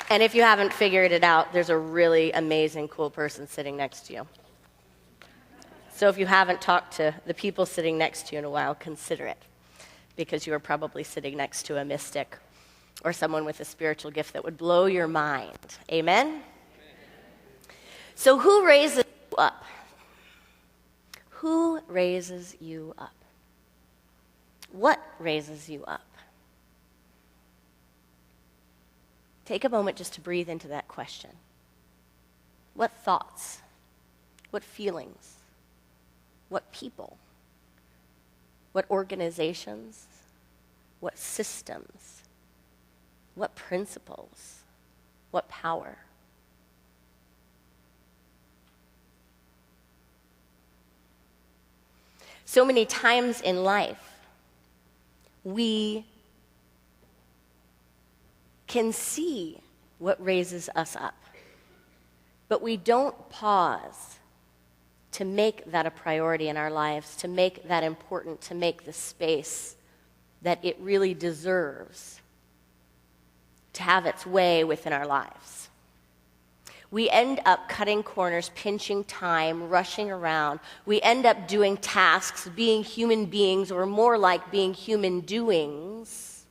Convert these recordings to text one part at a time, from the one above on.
And if you haven't figured it out, there's a really amazing, cool person sitting next to you. So if you haven't talked to the people sitting next to you in a while, consider it, because you are probably sitting next to a mystic or someone with a spiritual gift that would blow your mind. Amen? So who raises you up? Who raises you up? What raises you up? Take a moment just to breathe into that question. What thoughts? What feelings? What people? What organizations? What systems? What principles? What power? So many times in life, we can see what raises us up, but we don't pause to make that a priority in our lives, to make that important, to make the space that it really deserves to have its way within our lives. We end up cutting corners, pinching time, rushing around. We end up doing tasks, being human beings, or more like being human doings,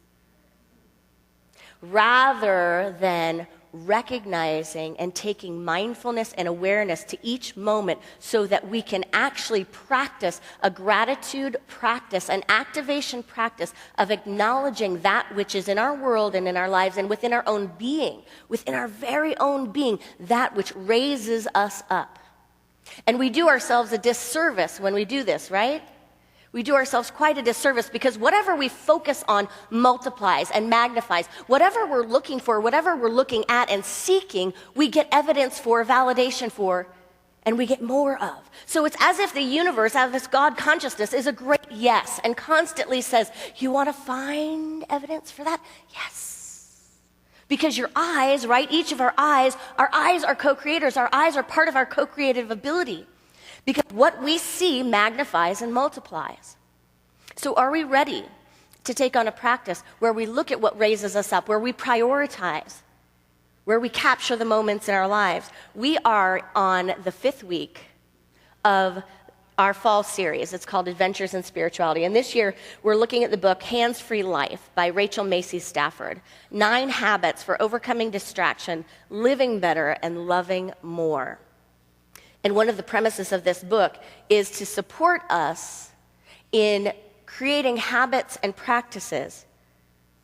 rather than recognizing and taking mindfulness and awareness to each moment so that we can actually practice a gratitude practice, an activation practice of acknowledging that which is in our world and in our lives and within our own being, within our very own being, that which raises us up. And we do ourselves a disservice when we do this, right? We do ourselves quite a disservice, because whatever we focus on multiplies and magnifies. Whatever we're looking for, whatever we're looking at and seeking, we get evidence for, validation for, and we get more of. So it's as if the universe, out of this God consciousness, is a great yes and constantly says, you want to find evidence for that? Yes. Because your eyes, right, each of our eyes are co-creators. Our eyes are part of our co-creative ability. Because what we see magnifies and multiplies. So are we ready to take on a practice where we look at what raises us up, where we prioritize, where we capture the moments in our lives? We are on the 5th week of our fall series. It's called Adventures in Spirituality. And this year, we're looking at the book Hands-Free Life by Rachel Macy Stafford. 9 habits for overcoming distraction, living better, and loving more. And one of the premises of this book is to support us in creating habits and practices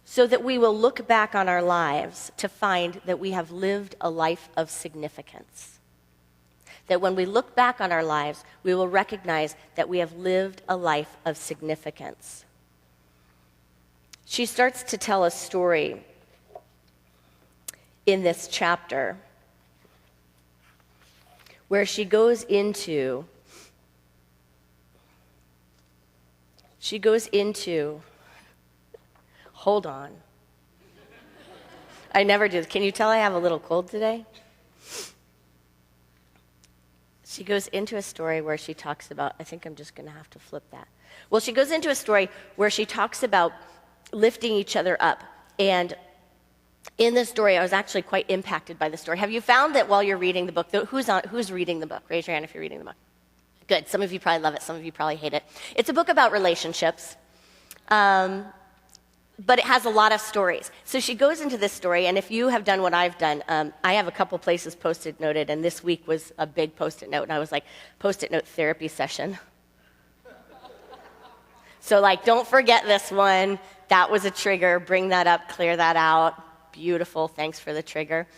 so that we will look back on our lives to find that we have lived a life of significance. That when we look back on our lives, we will recognize that we have lived a life of significance. She starts to tell a story in this chapter where she goes into, hold on. I never do. Can you tell I have a little cold today? She goes into a story where she talks about, I think I'm just going to have to flip that. Well, she goes into a story where she talks about lifting each other up. And in this story, I was actually quite impacted by the story. Have you found that while you're reading the book, who's reading the book? Raise your hand if you're reading the book. Good. Some of you probably love it. Some of you probably hate it. It's a book about relationships, but it has a lot of stories. So she goes into this story, and if you have done what I've done, I have a couple places Post-it noted, and this week was a big Post-it note, and I was like, Post-it note therapy session. So don't forget this one. That was a trigger. Bring that up, clear that out. Beautiful, thanks for the trigger.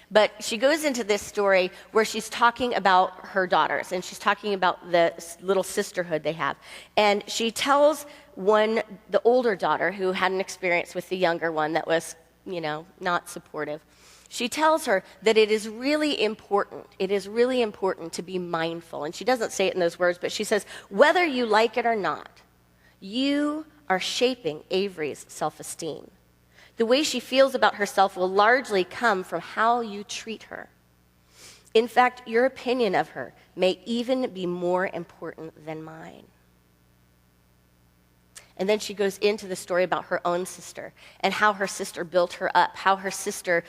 But she goes into this story where she's talking about her daughters, and she's talking about the little sisterhood they have. And she tells the older daughter, who had an experience with the younger one that was, not supportive. She tells her that it is really important to be mindful. And she doesn't say it in those words, but she says, whether you like it or not, you are shaping Avery's self-esteem. The way she feels about herself will largely come from how you treat her. In fact, your opinion of her may even be more important than mine. And then she goes into the story about her own sister and how her sister built her up, how her sister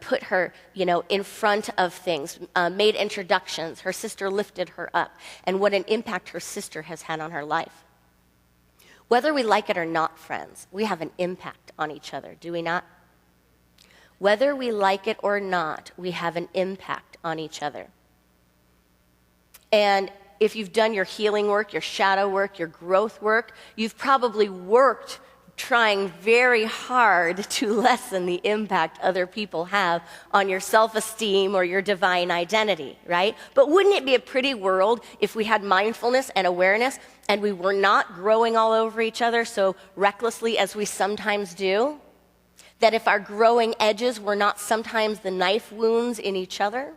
put her, in front of things, made introductions. Her sister lifted her up, and what an impact her sister has had on her life. Whether we like it or not, friends, we have an impact on each other, do we not? Whether we like it or not, we have an impact on each other. And if you've done your healing work, your shadow work, your growth work, you've probably worked trying very hard to lessen the impact other people have on your self-esteem or your divine identity, right? But wouldn't it be a pretty world if we had mindfulness and awareness and we were not growing all over each other so recklessly as we sometimes do? That if our growing edges were not sometimes the knife wounds in each other?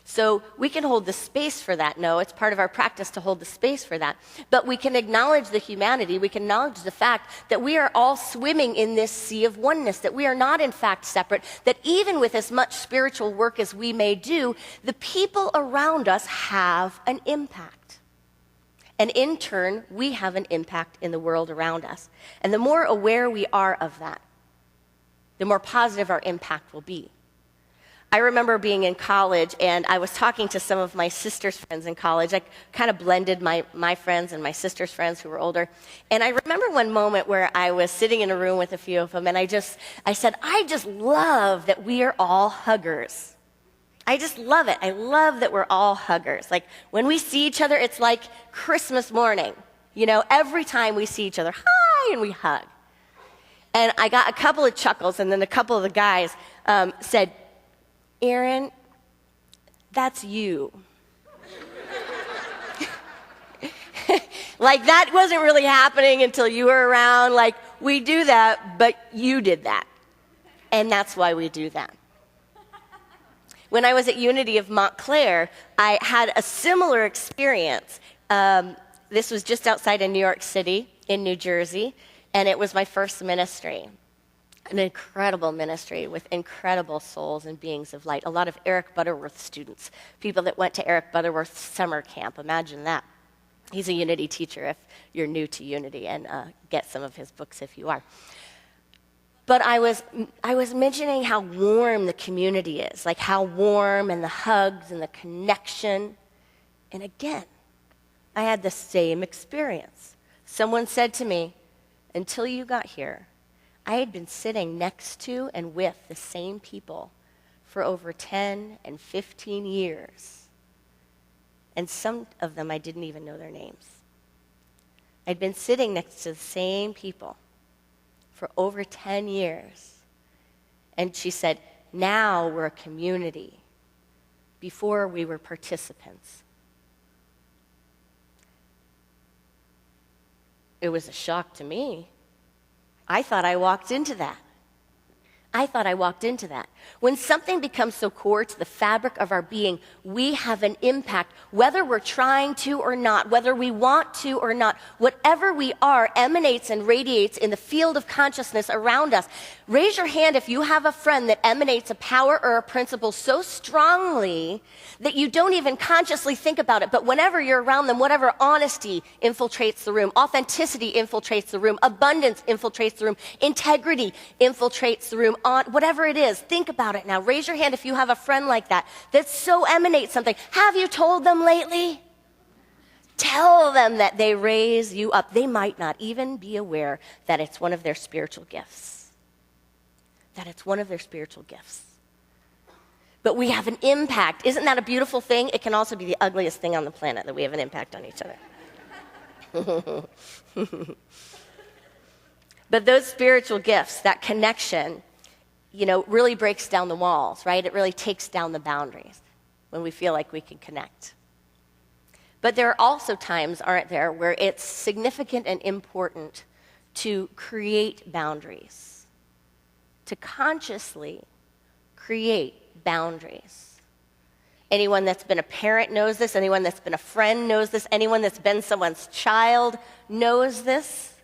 So we can hold the space for that. No, it's part of our practice to hold the space for that. But we can acknowledge the humanity. We can acknowledge the fact that we are all swimming in this sea of oneness, that we are not in fact separate, that even with as much spiritual work as we may do, the people around us have an impact. And in turn, we have an impact in the world around us. And the more aware we are of that, the more positive our impact will be. I remember being in college, and I was talking to some of my sister's friends in college. I kind of blended my friends and my sister's friends who were older. And I remember one moment where I was sitting in a room with a few of them, and I said, I just love that we are all huggers. I just love it. I love that we're all huggers. Like, when we see each other, it's like Christmas morning. Every time we see each other, hi, and we hug. And I got a couple of chuckles, and then a couple of the guys said, Erin, that's you. Like, that wasn't really happening until you were around. Like, we do that, but you did that. And that's why we do that. When I was at Unity of Montclair, I had a similar experience. This was just outside of New York City in New Jersey, and it was my first ministry. An incredible ministry with incredible souls and beings of light. A lot of Eric Butterworth students, people that went to Eric Butterworth's summer camp. Imagine that. He's a Unity teacher if you're new to Unity, and get some of his books if you are. But I was mentioning how warm the community is, like how warm, and the hugs and the connection. And again, I had the same experience. Someone said to me, until you got here, I had been sitting next to and with the same people for over 10 and 15 years. And some of them I didn't even know their names. I'd been sitting next to the same people for over 10 years. And she said, now we're a community. Before we were participants. It was a shock to me. I thought I walked into that. When something becomes so core to the fabric of our being, we have an impact, whether we're trying to or not, whether we want to or not. Whatever we are emanates and radiates in the field of consciousness around us. Raise your hand if you have a friend that emanates a power or a principle so strongly that you don't even consciously think about it. But whenever you're around them, whatever honesty infiltrates the room, authenticity infiltrates the room, abundance infiltrates the room, integrity infiltrates the room, whatever it is, think about it now. Raise your hand if you have a friend like that so emanates something. Have you told them lately? Tell them that they raise you up. They might not even be aware that it's one of their spiritual gifts. But we have an impact. Isn't that a beautiful thing? It can also be the ugliest thing on the planet that we have an impact on each other. But those spiritual gifts, that connection, really breaks down the walls, right? It really takes down the boundaries when we feel like we can connect. But there are also times, aren't there, where it's significant and important to create boundaries, to consciously create boundaries. Anyone that's been a parent knows this. Anyone that's been a friend knows this. Anyone that's been someone's child knows this.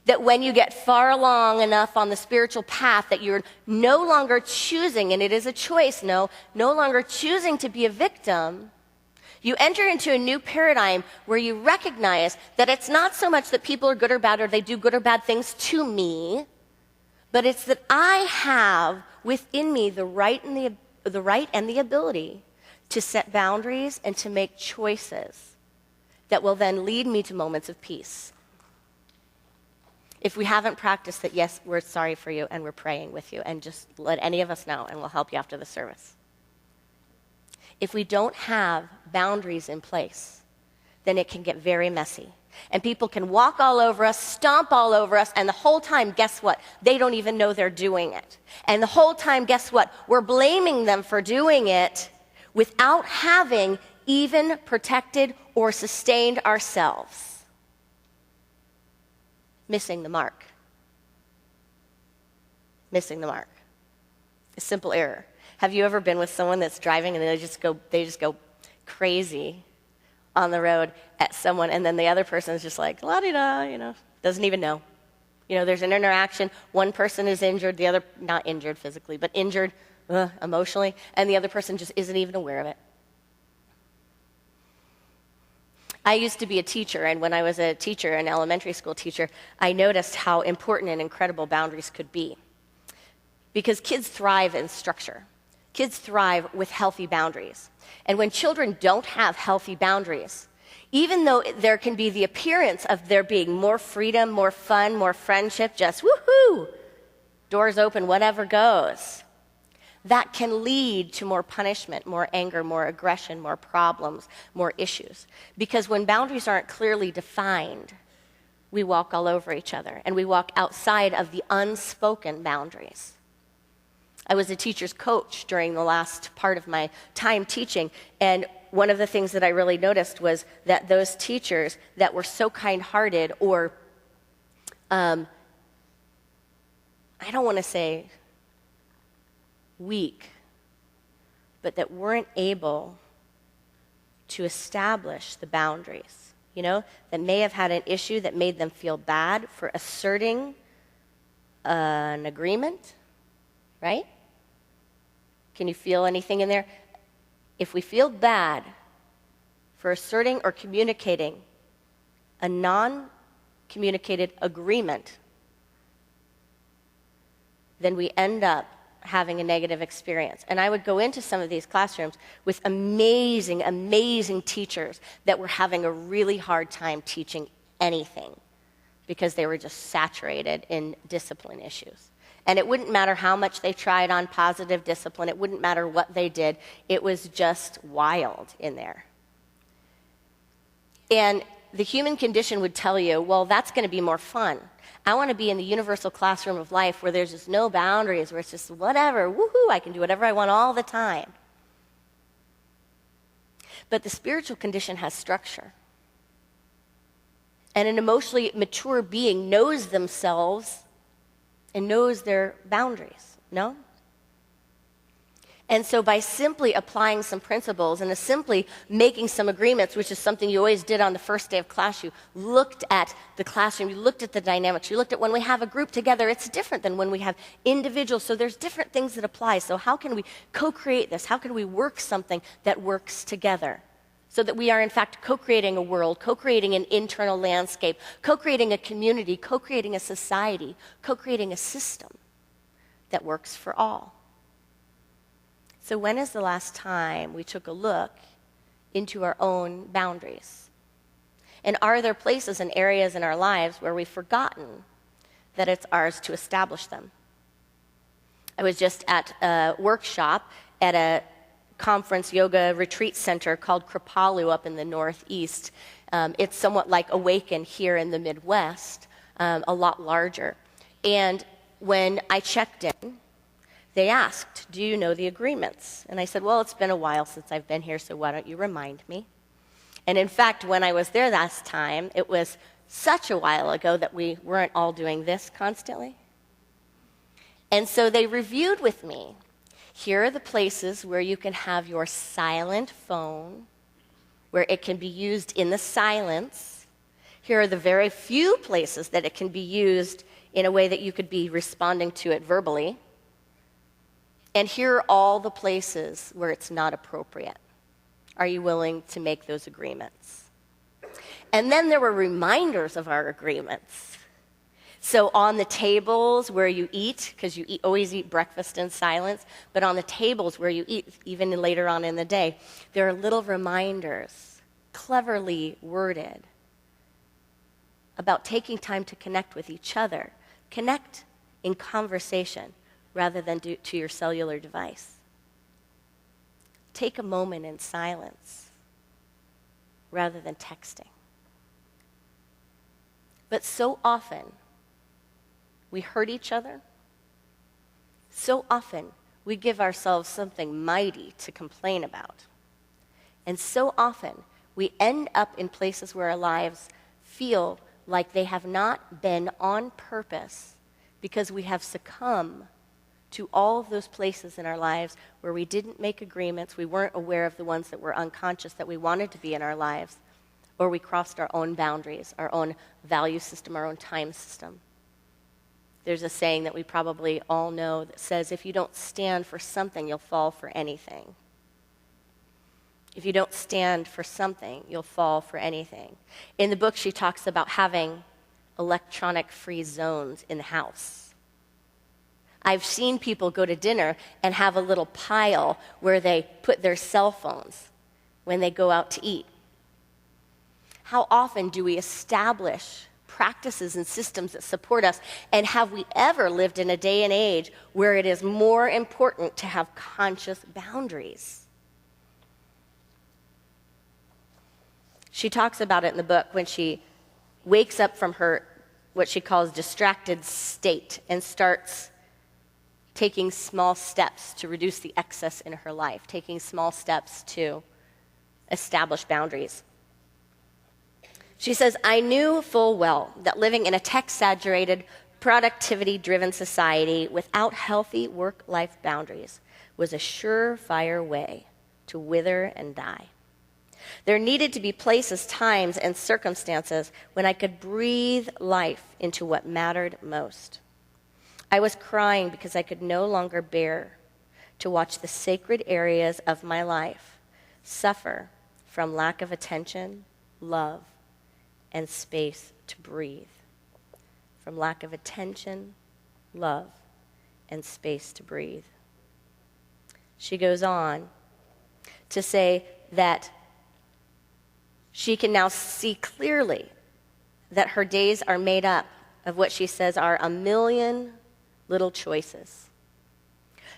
That when you get far along enough on the spiritual path that you're no longer choosing, and it is a choice, no longer choosing to be a victim, You enter into a new paradigm where you recognize that it's not so much that people are good or bad or they do good or bad things to me, but it's that I have within me the right and the ability to set boundaries and to make choices that will then lead me to moments of peace. If we haven't practiced that, yes, we're sorry for you and we're praying with you, and just let any of us know and we'll help you after the service. If we don't have boundaries in place, then it can get very messy. And people can walk all over us, stomp all over us, and the whole time, guess what? They don't even know they're doing it. And the whole time, guess what? We're blaming them for doing it without having even protected or sustained ourselves. Missing the mark. Missing the mark. A simple error. Have you ever been with someone that's driving and they just go crazy on the road at someone, and then the other person is just like, la-di-da, doesn't even know. There's an interaction. One person is injured, the other, not injured physically, but injured emotionally, and the other person just isn't even aware of it. I used to be a teacher, and when I was a teacher, an elementary school teacher, I noticed how important and incredible boundaries could be. Because kids thrive in structure. Kids thrive with healthy boundaries. And when children don't have healthy boundaries, even though there can be the appearance of there being more freedom, more fun, more friendship, just woohoo, doors open, whatever goes, that can lead to more punishment, more anger, more aggression, more problems, more issues. Because when boundaries aren't clearly defined, we walk all over each other, and we walk outside of the unspoken boundaries. I was a teacher's coach during the last part of my time teaching, and one of the things that I really noticed was that those teachers that were so kind-hearted, or I don't want to say weak, but that weren't able to establish the boundaries, that may have had an issue that made them feel bad for asserting an agreement, right? Can you feel anything in there? If we feel bad for asserting or communicating a non-communicated agreement, then we end up having a negative experience. And I would go into some of these classrooms with amazing, amazing teachers that were having a really hard time teaching anything because they were just saturated in discipline issues. And it wouldn't matter how much they tried on positive discipline. It wouldn't matter what they did. It was just wild in there. And the human condition would tell you, well, that's going to be more fun. I want to be in the universal classroom of life where there's just no boundaries, where it's just whatever, woohoo, I can do whatever I want all the time. But the spiritual condition has structure. And an emotionally mature being knows themselves and knows their boundaries, no? And so by simply applying some principles and simply making some agreements, which is something you always did on the first day of class, you looked at the classroom, you looked at the dynamics, you looked at when we have a group together, it's different than when we have individuals, so there's different things that apply. So how can we co-create this? How can we work something that works together? So that we are, in fact, co-creating a world, co-creating an internal landscape, co-creating a community, co-creating a society, co-creating a system that works for all. So when is the last time we took a look into our own boundaries? And are there places and areas in our lives where we've forgotten that it's ours to establish them? I was just at a workshop at a conference yoga retreat center called Kripalu up in the Northeast. It's somewhat like Awaken here in the Midwest, a lot larger. And when I checked in, they asked, do you know the agreements? And I said, well, it's been a while since I've been here, so why don't you remind me? And in fact, when I was there last time, it was such a while ago that we weren't all doing this constantly. And so they reviewed with me. Here are the places where you can have your silent phone, where it can be used in the silence. Here are the very few places that it can be used in a way that you could be responding to it verbally. And here are all the places where it's not appropriate. Are you willing to make those agreements? And then there were reminders of our agreements. So on the tables where you eat, because you always eat breakfast in silence, but on the tables where you eat, even later on in the day, there are little reminders, cleverly worded, about taking time to connect with each other. Connect in conversation rather than to your cellular device. Take a moment in silence rather than texting. But so often, we hurt each other. So often, we give ourselves something mighty to complain about. And so often, we end up in places where our lives feel like they have not been on purpose because we have succumbed to all of those places in our lives where we didn't make agreements, we weren't aware of the ones that were unconscious that we wanted to be in our lives, or we crossed our own boundaries, our own value system, our own time system. There's a saying that we probably all know that says, if you don't stand for something, you'll fall for anything. If you don't stand for something, you'll fall for anything. In the book, she talks about having electronic-free zones in the house. I've seen people go to dinner and have a little pile where they put their cell phones when they go out to eat. How often do we establish practices and systems that support us, and have we ever lived in a day and age where it is more important to have conscious boundaries? She talks about it in the book when she wakes up from her, what she calls distracted state, and starts taking small steps to reduce the excess in her life, taking small steps to establish boundaries. She says, I knew full well that living in a tech-saturated, productivity-driven society without healthy work-life boundaries was a surefire way to wither and die. There needed to be places, times, and circumstances when I could breathe life into what mattered most. I was crying because I could no longer bear to watch the sacred areas of my life suffer from lack of attention, love, and space to breathe. From lack of attention, love, and space to breathe. She goes on to say that she can now see clearly that her days are made up of what she says are a million little choices.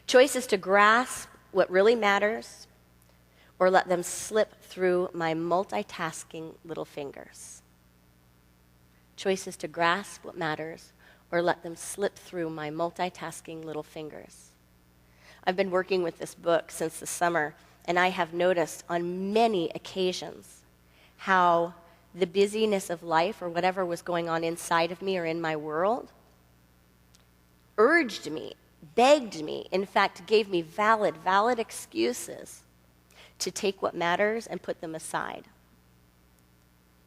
Choices to grasp what really matters or let them slip through my multitasking little fingers. Choices to grasp what matters or let them slip through my multitasking little fingers. I've been working with this book since the summer, and I have noticed on many occasions how the busyness of life or whatever was going on inside of me or in my world urged me, begged me, in fact, gave me valid excuses to take what matters and put them aside.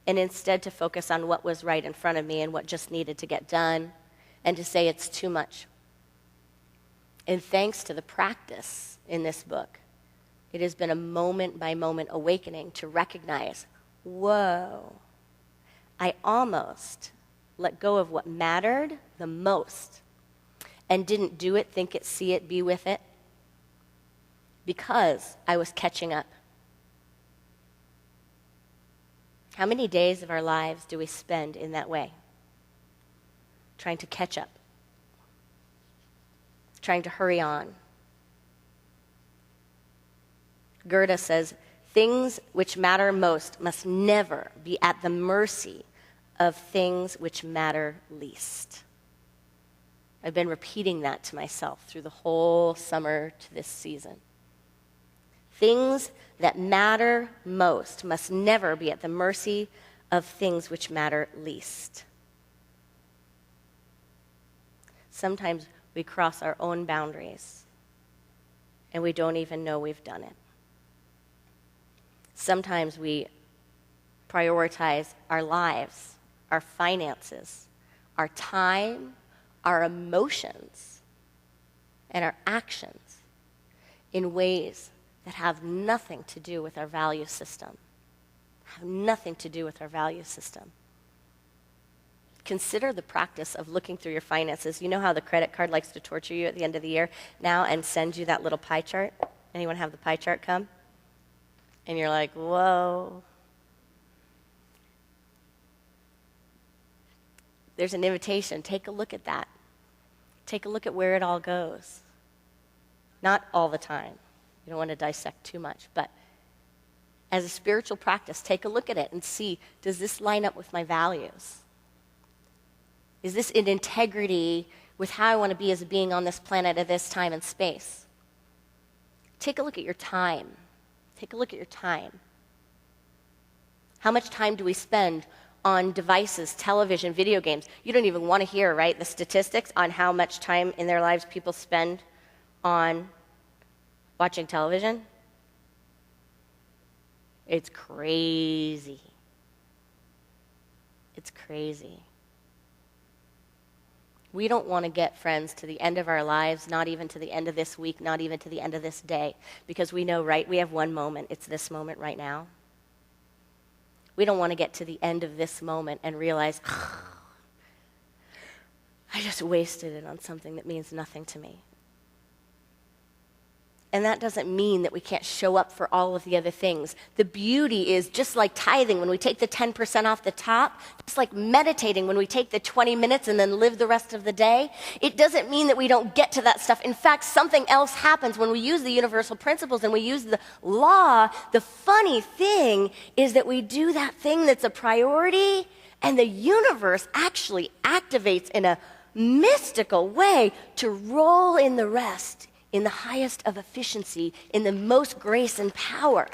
And instead to focus on what was right in front of me and what just needed to get done, and to say it's too much. And thanks to the practice in this book, it has been a moment-by-moment awakening to recognize, whoa, I almost let go of what mattered the most and didn't do it, think it, see it, be with it, because I was catching up. How many days of our lives do we spend in that way? Trying to catch up, trying to hurry on. Goethe says, things which matter most must never be at the mercy of things which matter least. I've been repeating that to myself through the whole summer to this season. Things that matter most must never be at the mercy of things which matter least. Sometimes we cross our own boundaries and we don't even know we've done it. Sometimes we prioritize our lives, our finances, our time, our emotions, and our actions in ways that have nothing to do with our value system. Have nothing to do with our value system. Consider the practice of looking through your finances. You know how the credit card likes to torture you at the end of the year now and send you that little pie chart? Anyone have the pie chart come? And you're like, whoa. There's an invitation. Take a look at that. Take a look at where it all goes. Not all the time. You don't want to dissect too much. But as a spiritual practice, take a look at it and see, does this line up with my values? Is this in integrity with how I want to be as a being on this planet at this time and space? Take a look at your time. Take a look at your time. How much time do we spend on devices, television, video games? You don't even want to hear, right, the statistics on how much time in their lives people spend on watching television. It's crazy. It's crazy. We don't want to get, friends, to the end of our lives, not even to the end of this week, not even to the end of this day, because we know, right, we have one moment. It's this moment right now. We don't want to get to the end of this moment and realize, I just wasted it on something that means nothing to me. And that doesn't mean that we can't show up for all of the other things. The beauty is just like tithing when we take the 10% off the top, just like meditating when we take the 20 minutes and then live the rest of the day. It doesn't mean that we don't get to that stuff. In fact, something else happens when we use the universal principles and we use the law. The funny thing is that we do that thing that's a priority, and the universe actually activates in a mystical way to roll in the rest, in the highest of efficiency, in the most grace and power.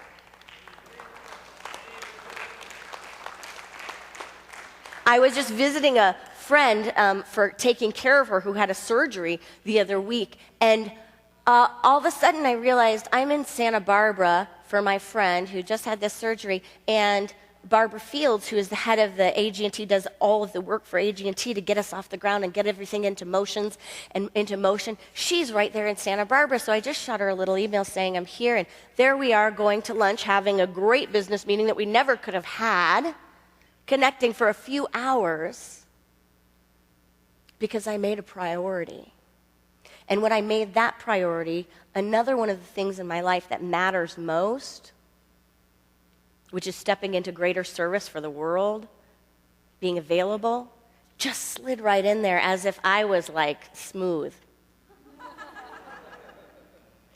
I was just visiting a friend for taking care of her who had a surgery the other week, and all of a sudden I realized I'm in Santa Barbara for my friend who just had this surgery, and Barbara Fields, who is the head of the AG&T, does all of the work for AG&T to get us off the ground and get everything into motion. She's right there in Santa Barbara, so I just shot her a little email saying I'm here, and there we are going to lunch, having a great business meeting that we never could have had, connecting for a few hours because I made a priority. And when I made that priority, another one of the things in my life that matters most, which is stepping into greater service for the world, being available, just slid right in there as if I was like smooth.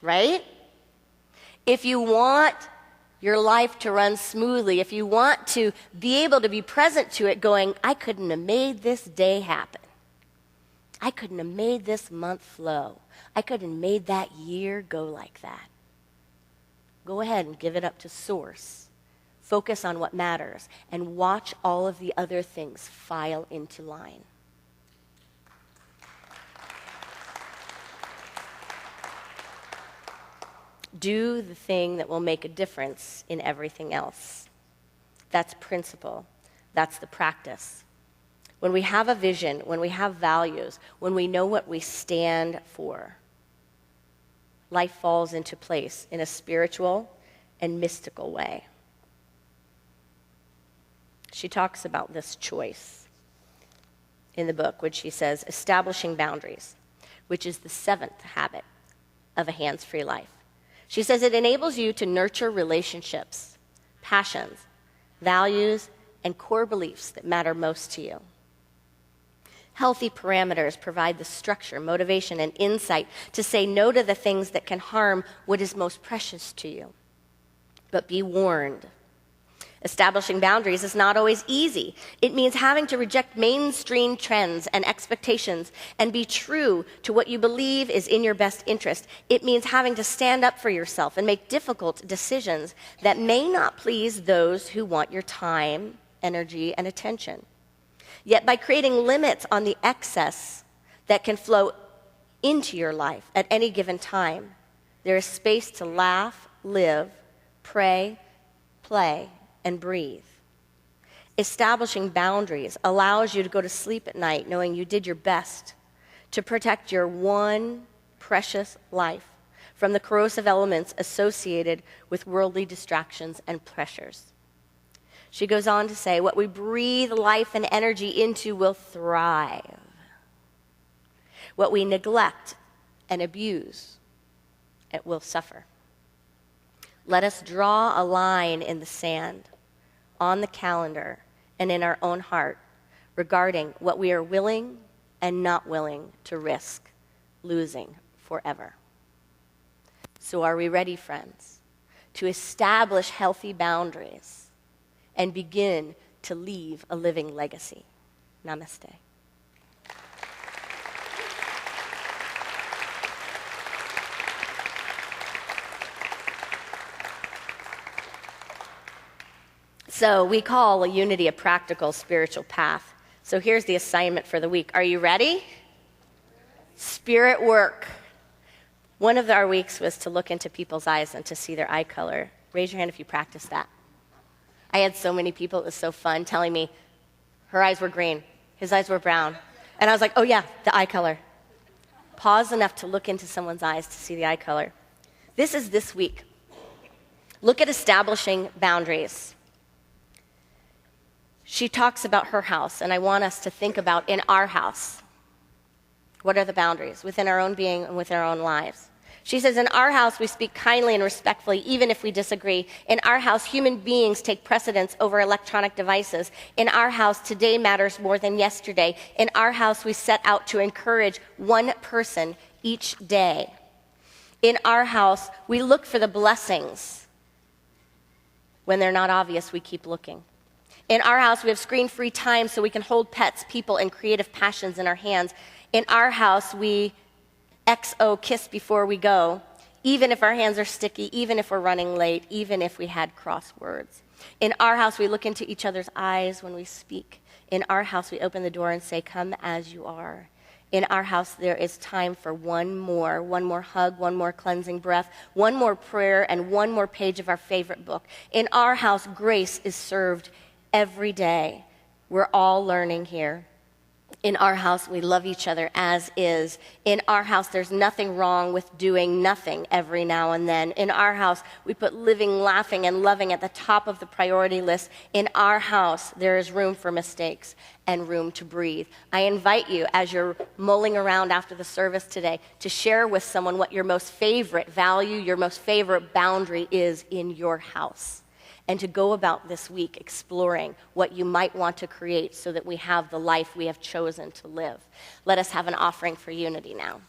Right? If you want your life to run smoothly, if you want to be able to be present to it going, I couldn't have made this day happen. I couldn't have made this month flow. I couldn't have made that year go like that. Go ahead and give it up to Source. Focus on what matters, and watch all of the other things file into line. Do the thing that will make a difference in everything else. That's principle. That's the practice. When we have a vision, when we have values, when we know what we stand for, life falls into place in a spiritual and mystical way. She talks about this choice in the book, which she says, establishing boundaries, which is the 7th habit of a hands-free life. She says it enables you to nurture relationships, passions, values, and core beliefs that matter most to you. Healthy parameters provide the structure, motivation, and insight to say no to the things that can harm what is most precious to you. But be warned. Establishing boundaries is not always easy. It means having to reject mainstream trends and expectations and be true to what you believe is in your best interest. It means having to stand up for yourself and make difficult decisions that may not please those who want your time, energy, and attention. Yet by creating limits on the excess that can flow into your life at any given time, there is space to laugh, live, pray, play, and breathe. Establishing boundaries allows you to go to sleep at night knowing you did your best to protect your one precious life from the corrosive elements associated with worldly distractions and pressures. She goes on to say, what we breathe life and energy into will thrive. What we neglect and abuse, it will suffer. Let us draw a line in the sand, on the calendar, and in our own heart regarding what we are willing and not willing to risk losing forever. So are we ready, friends, to establish healthy boundaries and begin to leave a living legacy? Namaste. So we call unity a practical spiritual path. So here's the assignment for the week. Are you ready? Spirit work. One of our weeks was to look into people's eyes and to see their eye color. Raise your hand if you practiced that. I had so many people, it was so fun, telling me her eyes were green, his eyes were brown. And I was like, oh yeah, the eye color. Pause enough to look into someone's eyes to see the eye color. This is this week. Look at establishing boundaries. She talks about her house, and I want us to think about in our house. What are the boundaries within our own being and within our own lives? She says, in our house, we speak kindly and respectfully, even if we disagree. In our house, human beings take precedence over electronic devices. In our house, today matters more than yesterday. In our house, we set out to encourage one person each day. In our house, we look for the blessings. When they're not obvious, we keep looking. In our house, we have screen-free time so we can hold pets, people, and creative passions in our hands. In our house, we XO kiss before we go, even if our hands are sticky, even if we're running late, even if we had crosswords. In our house, we look into each other's eyes when we speak. In our house, we open the door and say, come as you are. In our house, there is time for one more hug, one more cleansing breath, one more prayer, and one more page of our favorite book. In our house, grace is served every day. We're all learning here. In our house, we love each other as is. In our house, there's nothing wrong with doing nothing every now and then. In our house, we put living, laughing, and loving at the top of the priority list. In our house, there is room for mistakes and room to breathe. I invite you, as you're mulling around after the service today, to share with someone what your most favorite value, your most favorite boundary is in your house, and to go about this week exploring what you might want to create so that we have the life we have chosen to live. Let us have an offering for unity now.